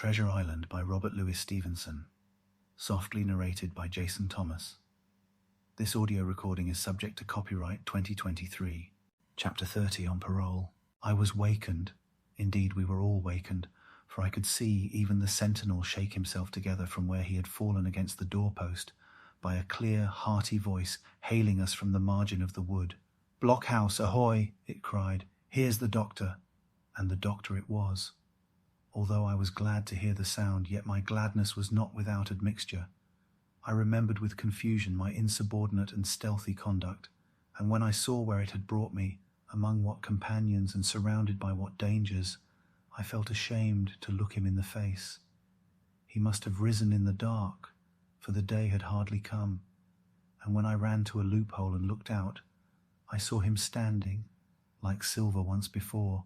Treasure Island by Robert Louis Stevenson. Softly narrated by Jason Thomas. This audio recording is subject to copyright 2023. Chapter 30 on parole. I was wakened. Indeed, we were all wakened, for I could see even the sentinel shake himself together from where he had fallen against the doorpost by a clear, hearty voice hailing us from the margin of the wood. "Blockhouse, ahoy!" it cried. "Here's the doctor." And the doctor it was. Although I was glad to hear the sound, yet my gladness was not without admixture. I remembered with confusion my insubordinate and stealthy conduct, and when I saw where it had brought me, among what companions and surrounded by what dangers, I felt ashamed to look him in the face. He must have risen in the dark, for the day had hardly come, and when I ran to a loophole and looked out, I saw him standing, like Silver once before,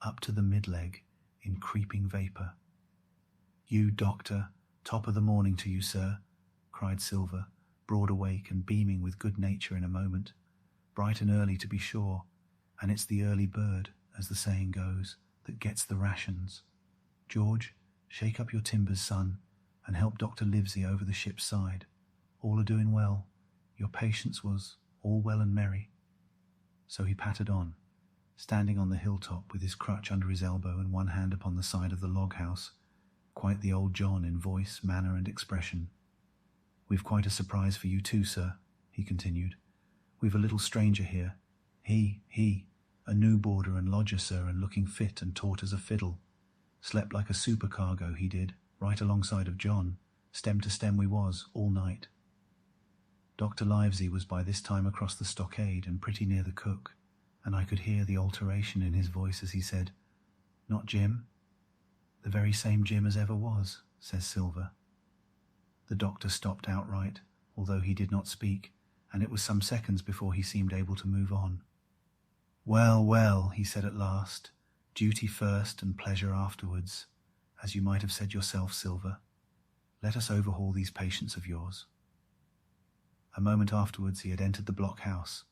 up to the mid-leg, in creeping vapour. "You, doctor, top of the morning to you, sir," cried Silver, broad awake and beaming with good nature in a moment. "Bright and early, to be sure, and it's the early bird, as the saying goes, that gets the rations. George, shake up your timbers, son, and help Dr. Livesey over the ship's side. All are doing well. Your patience was all well and merry." So he pattered on, standing on the hilltop with his crutch under his elbow and one hand upon the side of the log-house, quite the old John in voice, manner, and expression. "We've quite a surprise for you too, sir," he continued. "We've a little stranger here. He, a new boarder and lodger, sir, and looking fit and taut as a fiddle. Slept like a supercargo, he did, right alongside of John, stem to stem we was, all night." Dr. Livesey was by this time across the stockade and pretty near the cook, and I could hear the alteration in his voice as he said, "Not Jim?" "The very same Jim as ever was," says Silver. The doctor stopped outright, although he did not speak, and it was some seconds before he seemed able to move on. "Well, well," he said at last, "duty first and pleasure afterwards, as you might have said yourself, Silver. Let us overhaul these patients of yours." A moment afterwards he had entered the blockhouse,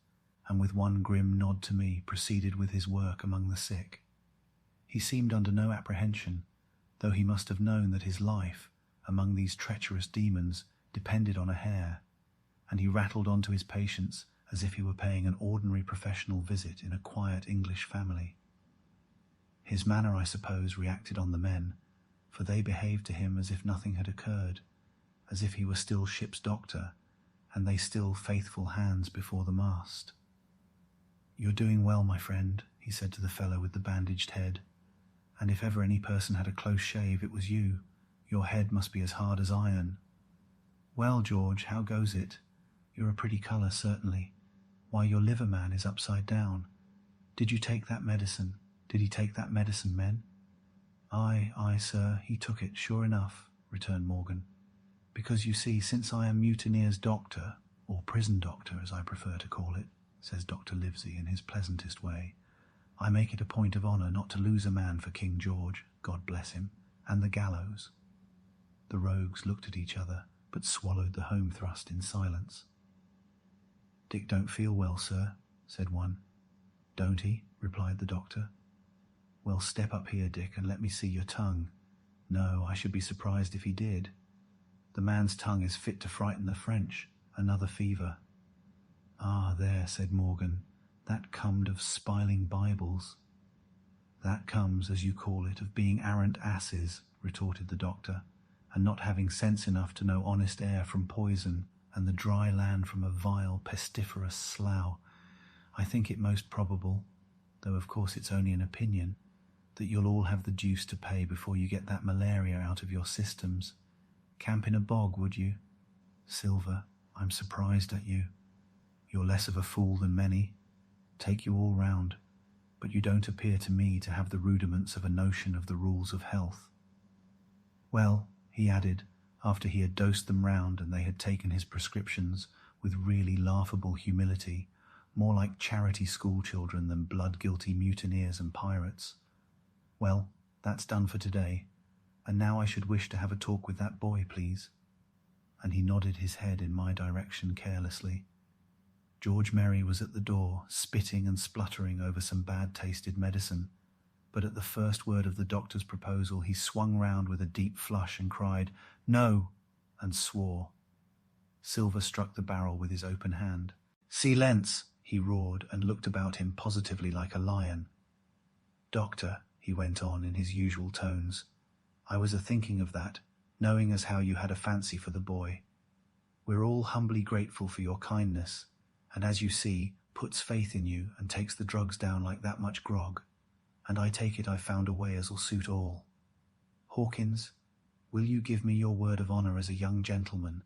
and with one grim nod to me proceeded with his work among the sick. He seemed under no apprehension, though he must have known that his life, among these treacherous demons, depended on a hair, and he rattled on to his patients as if he were paying an ordinary professional visit in a quiet English family. His manner, I suppose, reacted on the men, for they behaved to him as if nothing had occurred, as if he were still ship's doctor, and they still faithful hands before the mast. "You're doing well, my friend," he said to the fellow with the bandaged head, "and if ever any person had a close shave, it was you. Your head must be as hard as iron. Well, George, how goes it? You're a pretty colour, certainly. Why, your liver man is upside down. Did you take that medicine? Did he take that medicine, men?" Aye, sir, he took it, sure enough," returned Morgan. "Because, you see, since I am mutineer's doctor, or prison doctor, as I prefer to call it," says Dr. Livesey in his pleasantest way, "I make it a point of honour not to lose a man for King George, God bless him, and the gallows." The rogues looked at each other, but swallowed the home thrust in silence. "Dick don't feel well, sir," said one. "Don't he?" replied the doctor. "Well, step up here, Dick, and let me see your tongue. No, I should be surprised if he did. The man's tongue is fit to frighten the French. Another fever." "Ah, there," said Morgan, "that comed of spiling Bibles." "That comes, as you call it, of being arrant asses," retorted the doctor, "and not having sense enough to know honest air from poison, and the dry land from a vile, pestiferous slough. I think it most probable, though of course it's only an opinion, that you'll all have the deuce to pay before you get that malaria out of your systems. Camp in a bog, would you? Silver, I'm surprised at you. You're less of a fool than many. Take you all round, but you don't appear to me to have the rudiments of a notion of the rules of health. Well," he added, after he had dosed them round and they had taken his prescriptions with really laughable humility, more like charity school children than blood-guilty mutineers and pirates, "well, that's done for today, and now I should wish to have a talk with that boy, please." And he nodded his head in my direction carelessly. George Merry was at the door, spitting and spluttering over some bad-tasted medicine, but at the first word of the doctor's proposal he swung round with a deep flush and cried, "No!" and swore. Silver struck the barrel with his open hand. "Silence!" he roared and looked about him positively like a lion. "Doctor," he went on in his usual tones, "I was a-thinking of that, knowing as how you had a fancy for the boy. We're all humbly grateful for your kindness, and as you see, puts faith in you and takes the drugs down like that much grog, and I take it I've found a way as'll suit all. Hawkins, will you give me your word of honour as a young gentleman,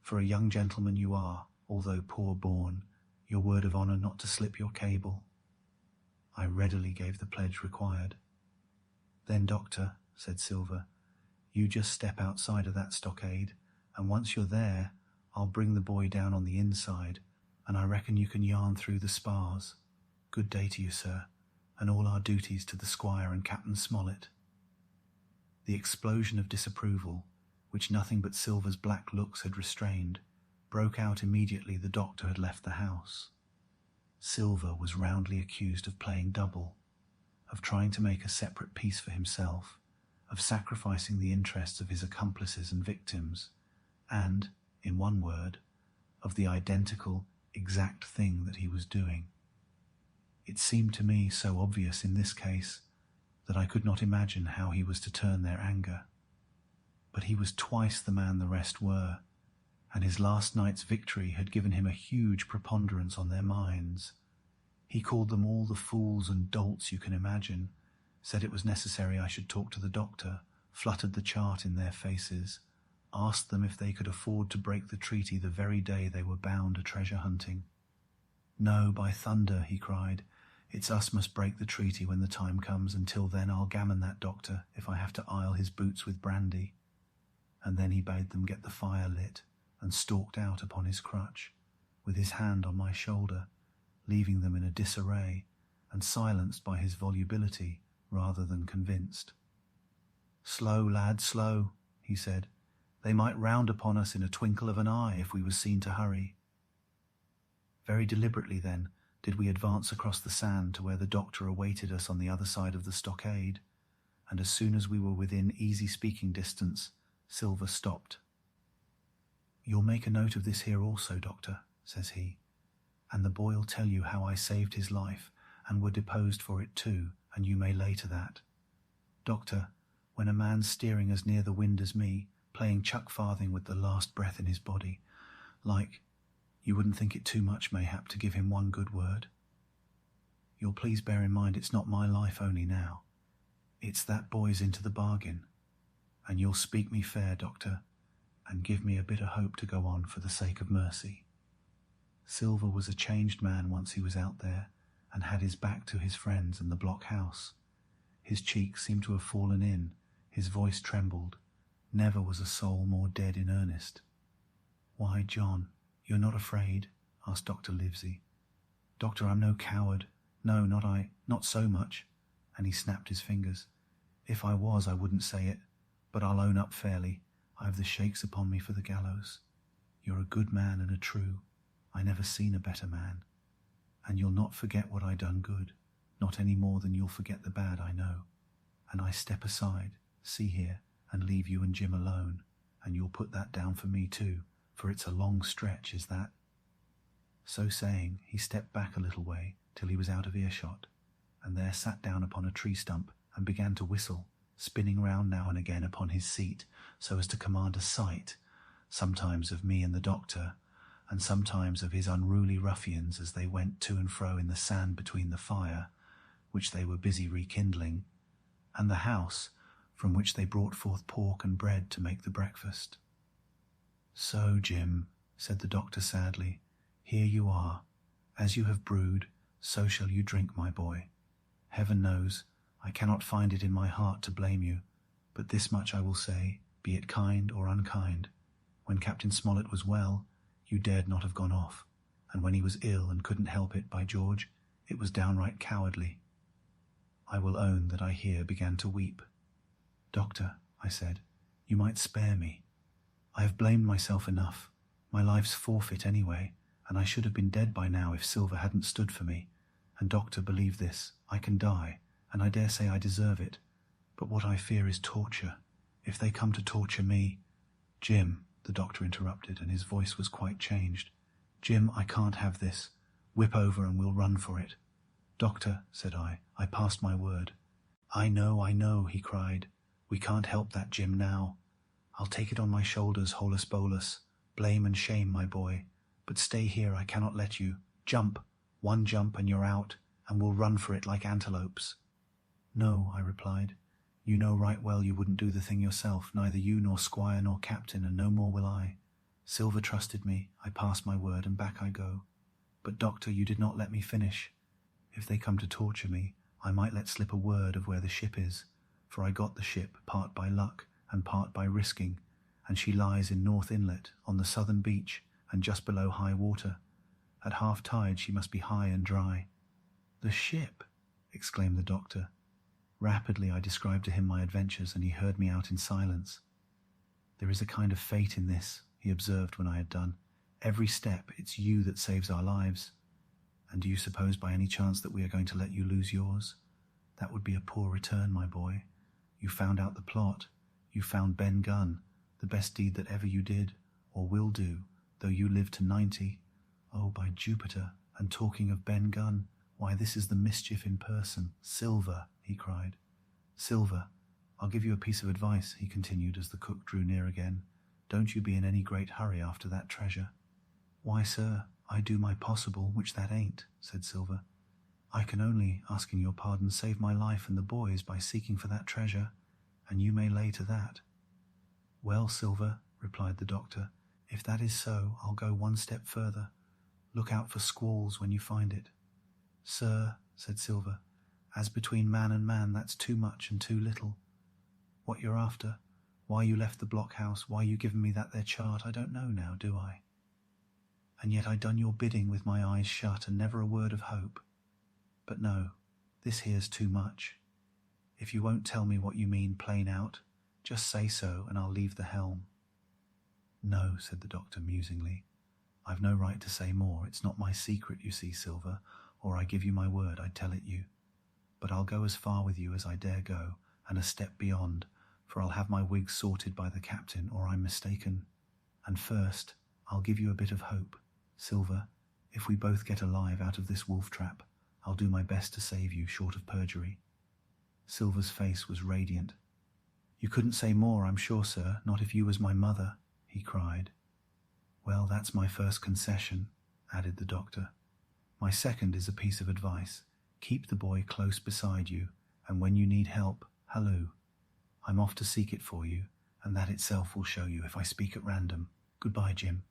for a young gentleman you are, although poor born, your word of honour not to slip your cable?" I readily gave the pledge required. "Then, Doctor," said Silver, "you just step outside of that stockade, and once you're there, I'll bring the boy down on the inside, and I reckon you can yarn through the spars. Good day to you, sir, and all our duties to the Squire and Captain Smollett." The explosion of disapproval, which nothing but Silver's black looks had restrained, broke out immediately the doctor had left the house. Silver was roundly accused of playing double, of trying to make a separate peace for himself, of sacrificing the interests of his accomplices and victims, and, in one word, of the identical, exact thing that he was doing. It seemed to me so obvious in this case that I could not imagine how he was to turn their anger. But he was twice the man the rest were, and his last night's victory had given him a huge preponderance on their minds. He called them all the fools and dolts you can imagine, said it was necessary I should talk to the doctor, fluttered the chart in their faces, asked them if they could afford to break the treaty the very day they were bound a treasure hunting. "No, by thunder," he cried, "it's us must break the treaty when the time comes, and till then I'll gammon that doctor if I have to ile his boots with brandy." And then he bade them get the fire lit, and stalked out upon his crutch, with his hand on my shoulder, leaving them in a disarray, and silenced by his volubility rather than convinced. "Slow, lad, slow," he said. "They might round upon us in a twinkle of an eye if we was seen to hurry." Very deliberately, then, did we advance across the sand to where the doctor awaited us on the other side of the stockade, and as soon as we were within easy speaking distance, Silver stopped. "You'll make a note of this here also, Doctor," says he, "and the boy'll tell you how I saved his life, and were deposed for it too, and you may lay to that. Doctor, when a man's steering as near the wind as me, playing chuck-farthing with the last breath in his body, like, you wouldn't think it too much, mayhap, to give him one good word? You'll please bear in mind it's not my life only now. It's that boy's into the bargain. And you'll speak me fair, Doctor, and give me a bit of hope to go on for the sake of mercy." Silver was a changed man once he was out there, and had his back to his friends and the block-house. His cheeks seemed to have fallen in, his voice trembled. Never was a soul more dead in earnest. "Why, John, you're not afraid?" asked Dr. Livesey. "Doctor, I'm no coward. No, not I, not so much." And he snapped his fingers. "If I was, I wouldn't say it, but I'll own up fairly. I have the shakes upon me for the gallows. You're a good man and a true. I never seen a better man. And you'll not forget what I done good, not any more than you'll forget the bad, I know. And I step aside, see here, and leave you and Jim alone, and you'll put that down for me too, for it's a long stretch, is that?" So saying, he stepped back a little way till he was out of earshot, and there sat down upon a tree stump and began to whistle, spinning round now and again upon his seat so as to command a sight, sometimes of me and the doctor, and sometimes of his unruly ruffians as they went to and fro in the sand between the fire, which they were busy rekindling, and the house, from which they brought forth pork and bread to make the breakfast. "So, Jim," said the doctor sadly, "here you are. As you have brewed, so shall you drink, my boy. Heaven knows, I cannot find it in my heart to blame you, but this much I will say, be it kind or unkind. When Captain Smollett was well, you dared not have gone off, and when he was ill and couldn't help it, by George, it was downright cowardly." I will own that I here began to weep. "Doctor," I said, "you might spare me. I have blamed myself enough. My life's forfeit anyway, and I should have been dead by now if Silver hadn't stood for me. And, Doctor, believe this, I can die, and I dare say I deserve it, but what I fear is torture. If they come to torture me—" "Jim," the doctor interrupted, and his voice was quite changed. "Jim, I can't have this. Whip over and we'll run for it." "Doctor," said I passed my word." I know," he cried. "We can't help that, Jim, now. I'll take it on my shoulders, holus bolus. Blame and shame, my boy. But stay here, I cannot let you. Jump. One jump and you're out, and we'll run for it like antelopes." "No," I replied. "You know right well you wouldn't do the thing yourself, neither you nor squire nor captain, and no more will I. Silver trusted me, I passed my word, and back I go. But, doctor, you did not let me finish. If they come to torture me, I might let slip a word of where the ship is, for I got the ship part by luck and part by risking, and she lies in North Inlet, on the southern beach, and just below high water. At half tide she must be high and dry." "The ship!" exclaimed the doctor. Rapidly I described to him my adventures, and he heard me out in silence. "There is a kind of fate in this," he observed when I had done. "Every step it's you that saves our lives. And do you suppose by any chance that we are going to let you lose yours? That would be a poor return, my boy. You found out the plot. You found Ben Gunn, the best deed that ever you did, or will do, though you live to 90. Oh, by Jupiter, and talking of Ben Gunn, why, this is the mischief in person. Silver," he cried. "Silver, I'll give you a piece of advice," he continued as the cook drew near again. "Don't you be in any great hurry after that treasure." "Why, sir, I do my possible, which that ain't," said Silver. "I can only, asking your pardon, save my life and the boys by seeking for that treasure, and you may lay to that." "Well, Silver," replied the doctor, "if that is so, I'll go one step further. Look out for squalls when you find it." "Sir," said Silver, "as between man and man, that's too much and too little. What you're after, why you left the blockhouse, why you given me that there chart, I don't know now, do I? And yet I done your bidding with my eyes shut, and never a word of hope. But no, this here's too much. If you won't tell me what you mean plain out, just say so, and I'll leave the helm." "No," said the doctor musingly. "I've no right to say more. It's not my secret, you see, Silver, or I give you my word I'd tell it you. But I'll go as far with you as I dare go, and a step beyond, for I'll have my wig sorted by the captain, or I'm mistaken. And first, I'll give you a bit of hope. Silver, if we both get alive out of this wolf trap, I'll do my best to save you, short of perjury." Silver's face was radiant. "You couldn't say more, I'm sure, sir, not if you was my mother," he cried. "Well, that's my first concession," added the doctor. "My second is a piece of advice. Keep the boy close beside you, and when you need help, halloo. I'm off to seek it for you, and that itself will show you if I speak at random. Goodbye, Jim."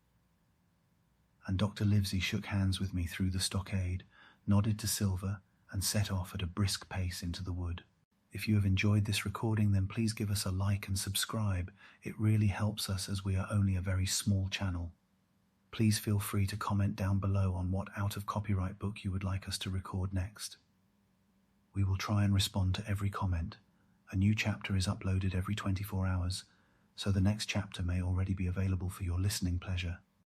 And Dr. Livesey shook hands with me through the stockade, nodded to Silver, and set off at a brisk pace into the wood. If you have enjoyed this recording, then please give us a like and subscribe. It really helps us, as we are only a very small channel. Please feel free to comment down below on what out-of-copyright book you would like us to record next. We will try and respond to every comment. A new chapter is uploaded every 24 hours, so the next chapter may already be available for your listening pleasure.